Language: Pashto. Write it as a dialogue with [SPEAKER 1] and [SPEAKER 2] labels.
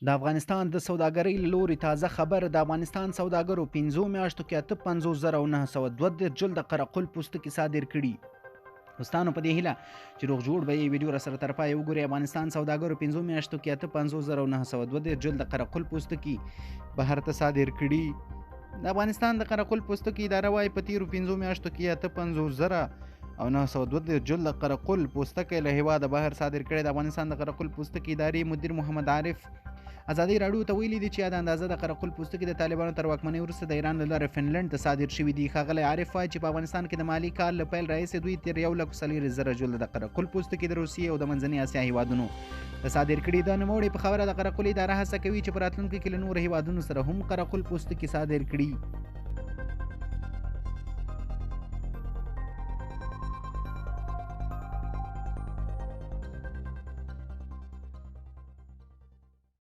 [SPEAKER 1] د افغانستان د سوداګرۍ له لوري تازه خبر د افغانستان سوداګرو 5 میاشتو کې 58,902 جلد قره قل پوستکي صادر کړي. دوستانو په دې هیله چې روغ جوړ به یې ویډیو را سره تر پایه وګورئ. افغانستان سوداګرو 5 میاشتو کې 58,902 جلد قره قل پوستکي بهر ته صادر کړي. د افغانستان د قره قل پوستکي اداره وايي په تیرو 5 میاشتو کې 58,902 جلد قره قل پوستکي له هیواده بهر صادر کړي. د افغانستان د قره قل پوستکي ادارې مدیر محمد عارف ازادي راډیو ته ویلي دي چې دا اندازه د قره قل پوستکي د طالبانو تر واکمنۍ وروسته د ایران له لارې فنلنډ ته صادر شوي دي. ښاغلی عارف وایي چې په افغانستان کې د مالي کال له پیل راهیسې دوی تر 1,40,000 جلد د قره قل پوستکي د روسیې او د منځنۍ اسیا هیوادونو ته صادر کړي. دا نوموړی په خبره د قره قل اداره هڅه کوي چې په راتلونکي کې له نورو هیوادونو سره هم قره قل پوستکي صادر کړي.